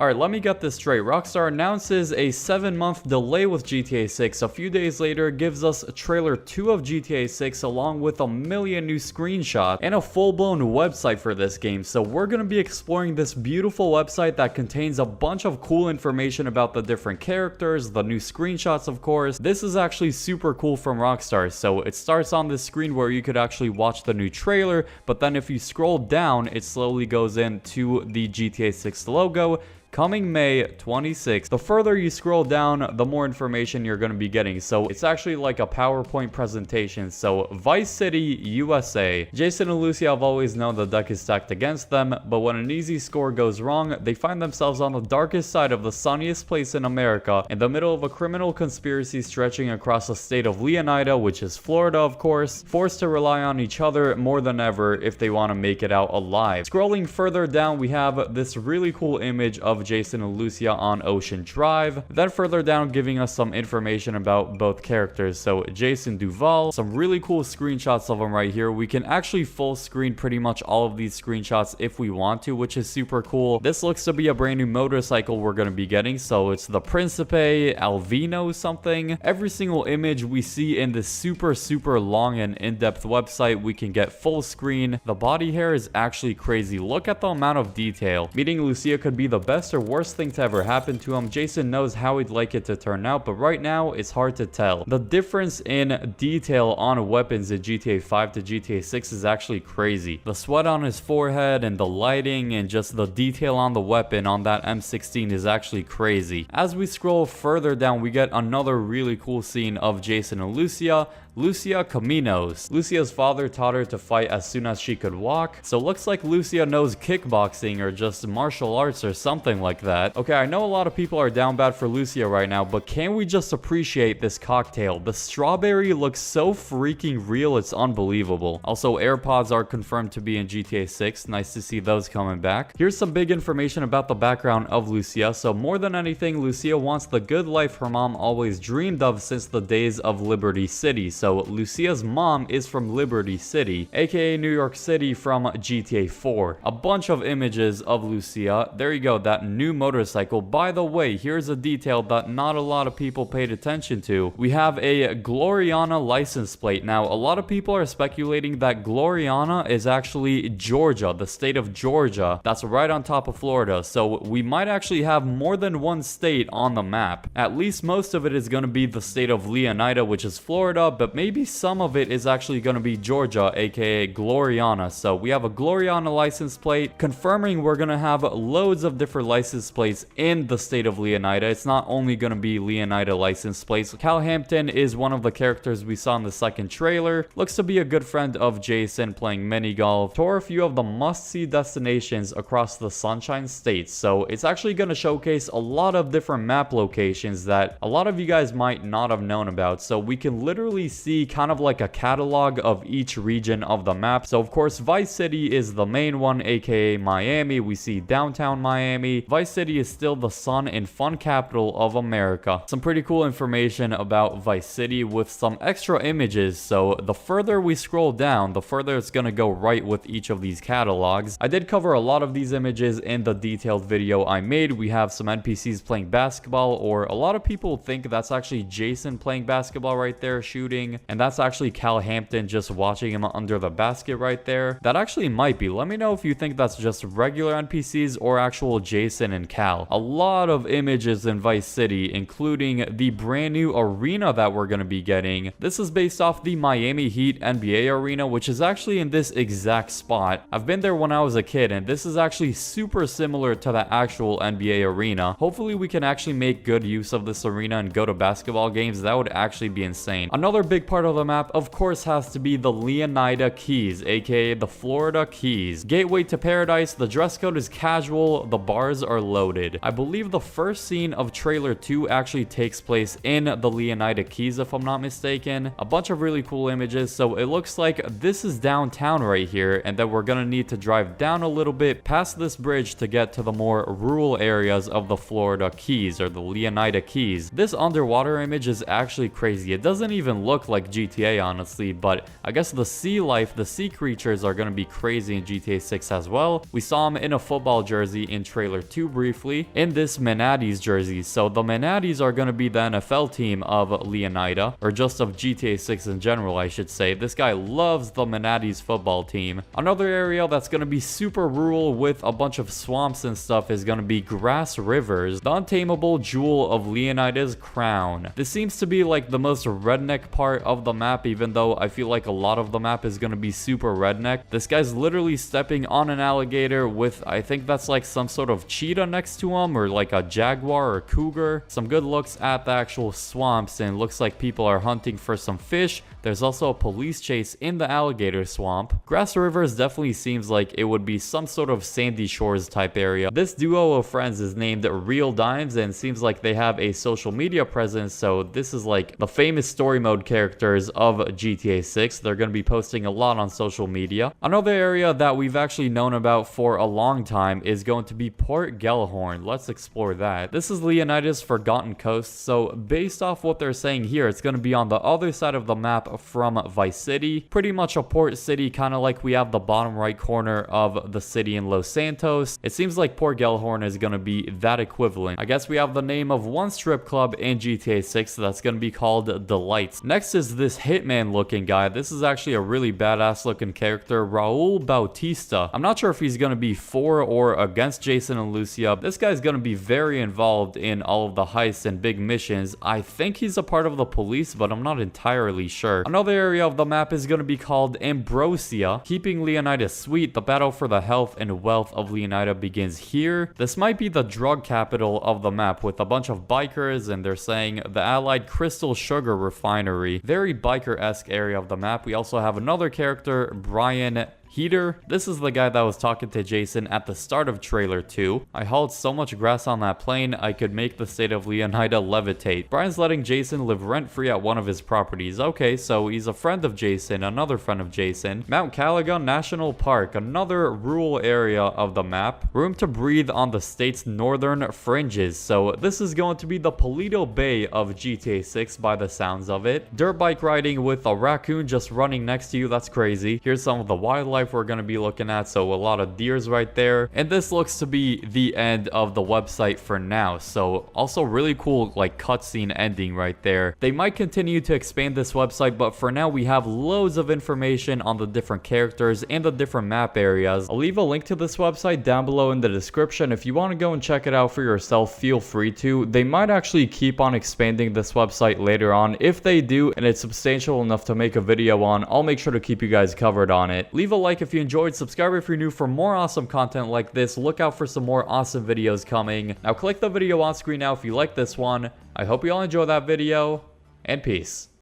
Alright, let me get this straight. Rockstar announces a 7-month delay with GTA 6. A few days later, gives us trailer 2 of GTA 6 along with a million new screenshots and a full-blown website for this game. So we're going to be exploring this beautiful website that contains a bunch of cool information about the different characters, the new screenshots of course. This is actually super cool from Rockstar. So it starts on this screen where you could actually watch the new trailer, but then if you scroll down, it slowly goes into the GTA 6 logo. Coming May 26th. The further you scroll down, the more information you're going to be getting. So it's actually like a PowerPoint presentation. So Vice City, USA. Jason and Lucia have always known the deck is stacked against them, but when an easy score goes wrong, they find themselves on the darkest side of the sunniest place in America, in the middle of a criminal conspiracy stretching across the state of Leonida, which is Florida of course, forced to rely on each other more than ever if they want to make it out alive. Scrolling further down, we have this really cool image of Jason and Lucia on Ocean Drive. Then further down, giving us some information about both characters. So Jason Duval, some really cool screenshots of him right here. We can actually full screen pretty much all of these screenshots if we want to, which is super cool. This looks to be a brand new motorcycle we're going to be getting. So it's the Principe Alvino something. Every single image we see in this super long and in-depth website, we can get full screen. The body hair is actually crazy. Look at the amount of detail. Meeting Lucia could be the best or worst thing to ever happen to him. Jason knows how he'd like it to turn out, but right now it's hard to tell. The difference in detail on weapons in GTA 5 to GTA 6 is actually crazy. The sweat on his forehead and the lighting and just the detail on the weapon on that M16 is actually crazy. As we scroll further down, we get another really cool scene of Jason and Lucia. Lucia Caminos. Lucia's father taught her to fight as soon as she could walk, so looks like Lucia knows kickboxing or just martial arts or something like that. Okay, I know a lot of people are down bad for Lucia right now, but can we just appreciate this cocktail? The strawberry looks so freaking real, it's unbelievable. Also, AirPods are confirmed to be in GTA 6. Nice to see those coming back. Here's some big information about the background of Lucia. So more than anything, Lucia wants the good life her mom always dreamed of since the days of Liberty City. So Lucia's mom is from Liberty City, aka New York City from GTA 4. A bunch of images of Lucia. There you go, that new motorcycle. By the way, here's a detail that not a lot of people paid attention to. We have a Gloriana license plate. Now, a lot of people are speculating that Gloriana is actually Georgia, the state of Georgia. That's right on top of Florida. So we might actually have more than one state on the map. At least most of it is going to be the state of Leonida, which is Florida, but maybe some of it is actually going to be Georgia, aka Gloriana. So we have a Gloriana license plate, confirming we're going to have loads of different license plates in the state of Leonida. It's not only going to be Leonida license plates. Cal Hampton is one of the characters we saw in the second trailer. Looks to be a good friend of Jason, playing mini golf. Tour a few of the must-see destinations across the Sunshine State. So it's actually going to showcase a lot of different map locations that a lot of you guys might not have known about. So we can literally see kind of like a catalog of each region of the map. So of course Vice City is the main one, aka Miami. We see downtown Miami. Vice City is still the sun and fun capital of America. Some pretty cool information about Vice City with some extra images. So the further we scroll down, the further it's gonna go right with each of these catalogs. I did cover a lot of these images in the detailed video I made. We have some NPCs playing basketball, or a lot of people think that's actually Jason playing basketball right there shooting, and that's actually Cal Hampton just watching him under the basket right there. That actually might be. Let me know if you think that's just regular NPCs or actual Jason and Cal. A lot of images in Vice City, including the brand new arena that we're going to be getting. This is based off the Miami Heat NBA arena, which is actually in this exact spot. I've been there when I was a kid, and this is actually super similar to the actual NBA arena. Hopefully we can actually make good use of this arena and go to basketball games. That would actually be insane. Another big part of the map, of course, has to be the Leonida Keys, aka the Florida Keys. Gateway to paradise. The dress code is casual. The bars are loaded. I believe the first scene of trailer 2 actually takes place in the Leonida Keys, if I'm not mistaken. A bunch of really cool images. So it looks like this is downtown right here, and that we're gonna need to drive down a little bit past this bridge to get to the more rural areas of the Florida Keys, or the Leonida Keys. This underwater image is actually crazy. It doesn't even look like GTA, honestly, but I guess the sea life, the sea creatures are going to be crazy in GTA 6 as well. We saw him in a football jersey in trailer 2 briefly in this Manattees jersey. So the Manattees are going to be the NFL team of Leonida, or just of GTA 6 in general, I should say. This guy loves the Manattees football team. Another area that's going to be super rural with a bunch of swamps and stuff is going to be Grass Rivers, the untamable jewel of Leonida's crown. This seems to be like the most redneck part of the map, even though I feel like a lot of the map is going to be super redneck. This guy's literally stepping on an alligator with, I think that's like some sort of cheetah next to him, or like a jaguar or cougar. Some good looks at the actual swamps, and looks like people are hunting for some fish. There's also a police chase in the alligator swamp. Grass Rivers definitely seems like it would be some sort of Sandy Shores type area. This duo of friends is named Real Dimes, and seems like they have a social media presence, so this is like the famous story mode characters of GTA 6. They're going to be posting a lot on social media. Another area that we've actually known about for a long time is going to be Port Gellhorn. Let's explore that. This is Leonida's Forgotten Coast, so based off what they're saying here, it's going to be on the other side of the map from Vice City. Pretty much a port city, kind of like we have the bottom right corner of the city in Los Santos. It seems like Port Gellhorn is going to be that equivalent. I guess we have the name of one strip club in GTA 6 that's going to be called Delights. Next is this hitman looking guy. This is actually a really badass looking character, Raul Bautista. I'm not sure if he's going to be for or against Jason and Lucia. This guy's going to be very involved in all of the heists and big missions. I think he's a part of the police, but I'm not entirely sure. Another area of the map is going to be called Ambrosia. Keeping Leonida sweet, the battle for the health and wealth of Leonida begins here. This might be the drug capital of the map, with a bunch of bikers, and they're saying the Allied Crystal Sugar Refinery. Very biker-esque area of the map. We also have another character, Brian Heater. This is the guy that was talking to Jason at the start of trailer 2. I hauled so much grass on that plane, I could make the state of Leonida levitate. Brian's letting Jason live rent-free at one of his properties. Okay, so he's a friend of Jason, another friend of Jason. Mount Caligan National Park, another rural area of the map. Room to breathe on the state's northern fringes. So this is going to be the Paleto Bay of GTA 6 by the sounds of it. Dirt bike riding with a raccoon just running next to you. That's crazy. Here's some of the wildlife we're going to be looking at, so a lot of deers right there. And this looks to be the end of the website for now, so also really cool like cutscene ending right there. They might continue to expand this website, but for now we have loads of information on the different characters and the different map areas. I'll leave a link to this website down below in the description. If you want to go and check it out for yourself, feel free to. They might actually keep on expanding this website later on. If they do and it's substantial enough to make a video on, I'll make sure to keep you guys covered on it. Leave a like if you enjoyed, subscribe if you're new for more awesome content like this. Look out for some more awesome videos coming. Now click the video on screen now if you like this one. I hope you all enjoy that video, and peace.